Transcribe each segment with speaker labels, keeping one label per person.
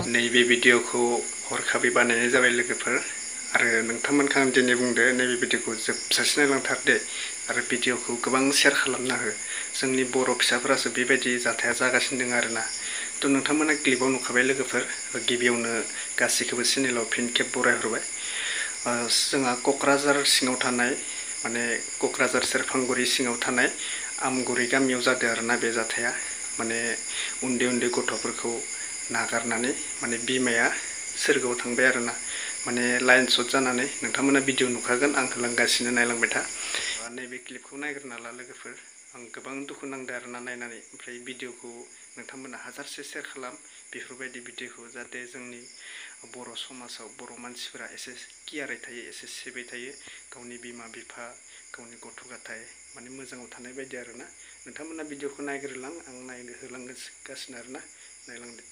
Speaker 1: नैबे भिडिअखौ हरखाबै बानायनाय जाबाय लोगोफोर आरो नोंथांमोनखौ आं दिनै बुंदो नैबे भिडिअखौ जोबजासे नायलांथार दे आरो भिडिअखौ गोबां शेयार खालामना हो जोंनि बर' फिसाफोरासो बेबायदि जाथाया जागासिनो दङ आरोना थ' नोंथांमोना क्लिपाव नुखाबाय लोगोफोर गिबियावनो गासैखौबो चेनेलाव फिन खेब बरायहरबाय जोंहा क'क्राझार सिङाव थानाय माने क'क्राझार सेरफांगुरि सिङाव थानाय आमगुरि गामियाव जादों आरोना बे जाथाया माने उन्दै उन्दै गथ'फोरखौ नागारनानै माने बिमाया सोरगोआव थांबाय आरोना माने लाइन शट जानानै नोंथांमोना भिडिअ नुखागोन आं होलांगासिनो नायलांबाय था नैबे क्लिपखौ नायग्रोना ला लोगोफोर आं गोबां दुखु नांदों आरोना नायनानै ओमफ्राय भिडिअखौ नोंथांमोना हाजारसे शेयार खालाम बेफोरबायदि भिडिअखौ जाहाथे जोंनि बर' समाजाव बर' मानसिफोरा एसे केयारै थायो एसे सेफै थायो गावनि बिमा बिफा गावनि गथ' गथाय माने मोजाङाव थानाय बायदि आरोना नोंथांमोना भिडिअखौ नायग्रोलां आं नायनो होलांगासिनो आरोना नायलांदो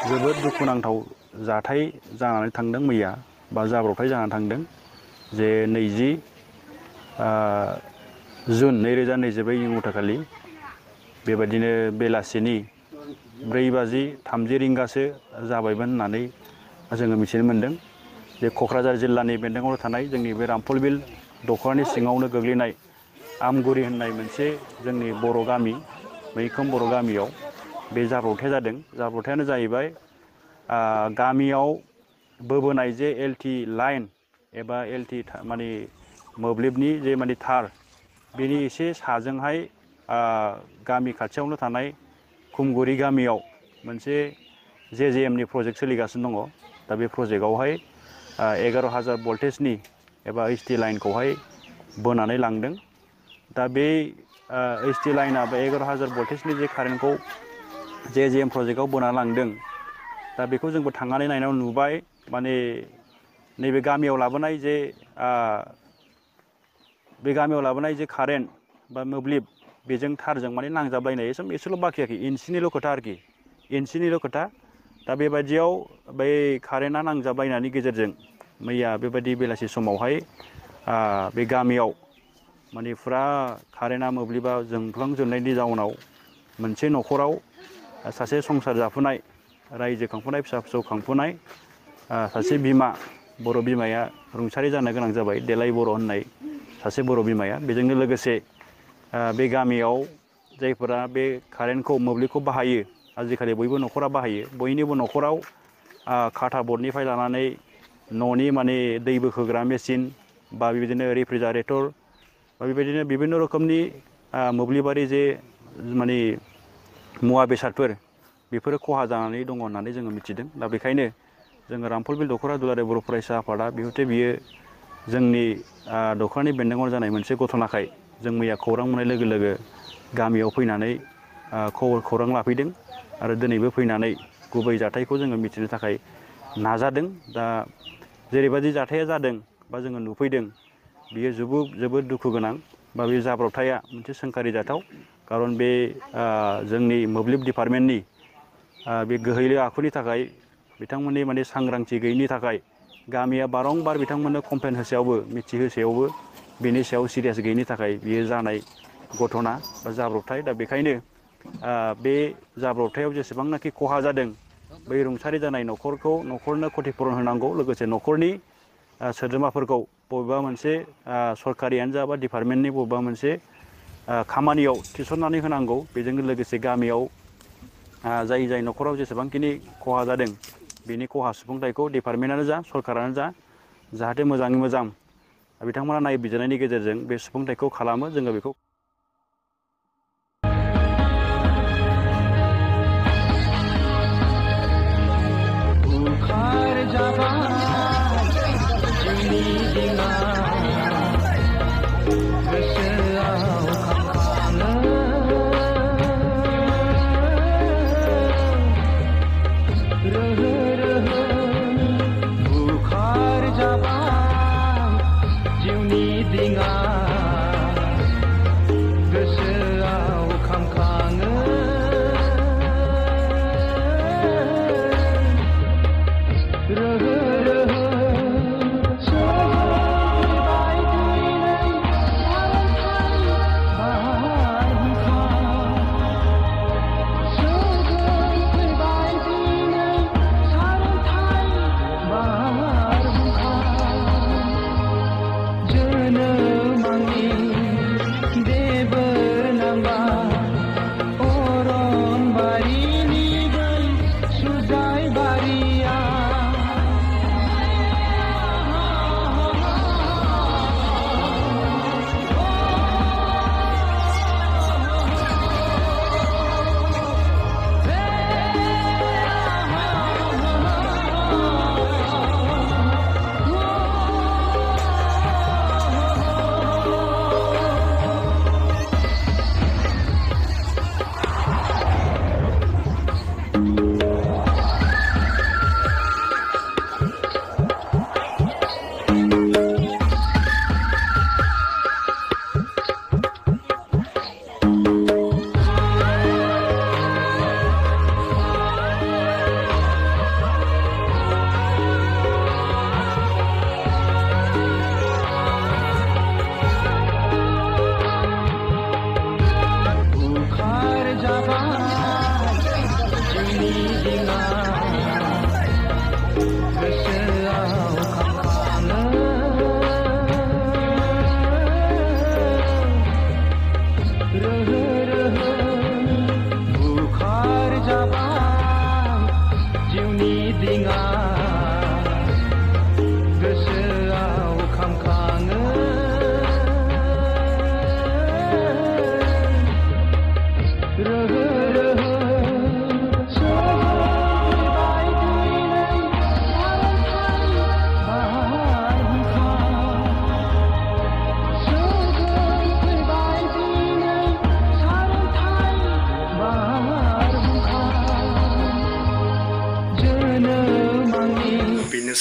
Speaker 2: जोबोद दुखुनांथाव जाथाय जानानै थांदों मैया बा जाब्रबथाय जानानै थांदों जे 20 जुन 2024 मुथाखालि बेबायदिनो बेलासिनि 4:30 रिंगासो जाबायमोन होननानै जोङो मिथिनो मोन्दों जे क'क्राझार जिल्लानि बेन्दोङाव थानाय जोंनि बे रामफलबिल दख'रानि सिङावनो गोग्लैनाय आमगुरि होननाय मोनसे जोंनि बर' गामि मैखोम बर' गामियाव बे जाब्रबथाया जादों जाब्रबथायानो जाहैबाय गामियाव बोबोनाय जे एलटि लाइन एबा एलटि माने मोब्लिबनि जे माने थार बेनि एसे साजोंहाय गामि खाथियावनो थानाय खुमगुरि गामियाव मोनसे जेजेएमनि प्रजेक्ट सोलिगासिनो दङ दा बे प्रजेक्टआवहाय 11,000 भल्टेजनि एबा एचटि लाइनखौहाय बोनानै लांदों दा बे एचटि लाइनआ बे 11,000 भल्टेजनि जे कारेन्टखौ जेजेएम प्रजेक्टआव बोना लांदों दा बेखौ जोंबो थांनानै नायनायाव नुबाय माने नैबे गामियाव लाबोनाय जे कारेन्ट बा मोब्लिब बेजों थारजों माने नांजाबलायनाय एसेल' बाखियाखै इन्सिनिल' खोथा आरोखि इन्सिनिल' खोथा दा बेबायदियाव बै कारेन्टआ नांजाबलायनायनि गेजेरजों मैया बेबायदि बेलासि समावहाय बे गामियाव माने फुरा कारेन्टआ मोब्लिबा जोंफ्लांजोबनायनि जाउनाव मोनसे न'खराव सासे संसार जाफुनाय रायजो खांफुनाय फिसा फिसौ खांफुनाय सासे बिमा बर' बिमाया रुंसारि जानो गोनां जाबाय देलाय बर' होननाय सासे बर' बिमाया बेजोंनो लोगोसे बे गामियाव जायफोरा बे कारेन्टखौ मोब्लिबखौ बाहायो आजिखालि बयबो न'खरा बाहायो बयनिबो न'खराव खाथा बर्डनिफ्राय लानानै न'नि माने दै बोखोग्रा मेचिन बा बेबायदिनो रेफ्रिजारेटर बा बेबायदिनो बिभिन्न रोखोमनि मोब्लिबारि जे माने मुवा बेसादफोर बेफोरो खहा जानानै दङ होननानै जोङो मिथिदों दा बेखायनो जोङो रामफलबिल दख'रा दुलाराय बर' फरायसा आफादा बिहथे बियो जोंनि दख'रानि बेन्दोङाव जानाय मोनसे घटनाखाय जों मैया खौरां मोननाय लोगो लोगो गामियाव फैनानै खौरां लाफैदों आरो दिनैबो फैनानै गुबै जाथायखौ जोङो मिथिनो थाखाय नाजादों दा जेरैबायदि जाथाया जादों बा जोङो नुफैदों बियो जोबोद दुखु गोनां बा बे जाब्रबथाया मोनसे सोंखारि जाथाव खारन बे जोंनि मोब्लिब डिपार्टमेन्टनि बे गोहैले आखुनि थाखाय बिथांमोननि माने सांग्रांथि गैयैनि थाखाय गामिया बारंबार बिथांमोननो कमप्लेन होसेयावबो मिथिहोसेयावबो बेनि सायाव सिरियास गैयैनि थाखाय बियो जानाय घटना बा जाब्रबथाय दा बेखायनो बे जाब्रबथायाव जेसेबांनाखि खहा जादों बै रुंसारि जानाय न'खरनो खथिपुरन होनांगौ लोगोसे न'खरनि सोद्रोमाफोरखौ बबेबा मोनसे सरकारियानो जा बा डिपार्टमेन्टनि बबेबा मोनसे खामानियाव थिसननानै होनांगौ बेजों लोगोसे गामियाव जाय न'खराव जेसेबांखिनि खहा जादों बेनि खहा सुफुंथायखौ डिपार्टमेन्टआनो जा सरकारानो जा जाहाथे मोजाङै मोजां बिथांमोना नायबिजिरनायनि गेजेरजों बे सुफुंथायखौ खालामो जोङो बेखौ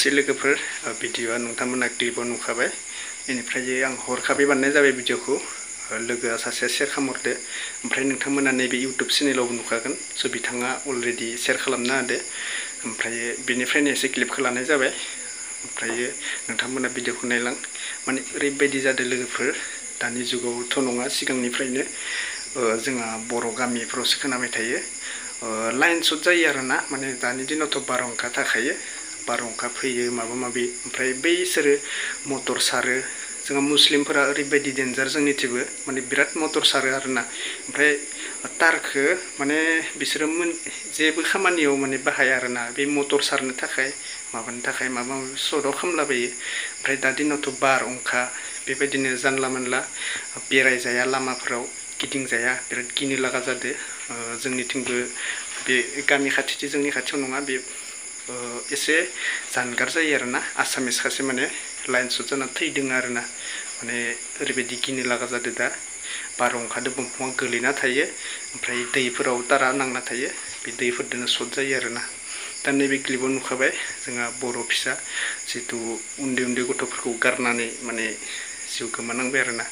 Speaker 1: खायसे लोगोफोर भिडिअआ नोंथांमोना क्लिपाव नुखाबाय बेनिफ्राय आं हरखाबै बानायनाय जाबाय भिडिअखौ लोगोआ सासेया शेयार खालामहरदो ओमफ्राय नोंथांमोना नैबे इउटुब चेनेलावबो नुखागोन स' बिथाङा अलरेडि शेयार खालामना होदो ओमफ्राय बेनिफ्रायनो एसे क्लिपखौ लानाय जाबाय ओमफ्राय नोंथांमोना भिडिअखौ नायलां माने ओरैबायदि जादों लोगोफोर दानि जुगावथ' नङा सिगांनिफ्रायनो जोंहा बर' गामिफ्रावसो खोनाबाय थायो लाइन शट जायो आरोना माने दानि दिनावथ' बारहुंखा थाखायो बारहुंखा फैयो माबा माबि ओमफ्राय बैसोरो मटर सारो जोंहा मुस्लिमफोरा ओरैबायदि डेन्जार जोंनिथिंबो माने बिराद मटर सारो आरोना ओमफ्राय तारखौ माने बिसोरो जेबो खामानियाव माने बाहाया आरोना बे मटर सारनो थाखाय माबानो थाखाय माबा माबि सर्टआव खामलाबायो ओमफ्राय दा दिनावथ' बारहुंखा बेबायदिनो जानला मोनला बेरायजाया लामाफोराव गिदिंजाया बिराद गिनो लागा जादो जोंनिथिंबो बे गामि खाथिथि जोंनि खाथियाव नङा बे एसे जानगार जायो आरोना आसामिस सासे माने लाइन शट जाना थैदों आरोना माने ओरैबायदि गिनो लागा जादो दा बारहुंखादो दंफाङा गोलैना थायो ओमफ्राय दैफोराव तारा नांना थायो बे दैफोरजोंनो शट जायो आरोना दा नैबे क्लिपाव नुखाबाय जोंहा बर' फिसा जितु उन्दै उन्दै गथ'फोरखौ गारनानै माने जिउ गोमानांबाय आरोना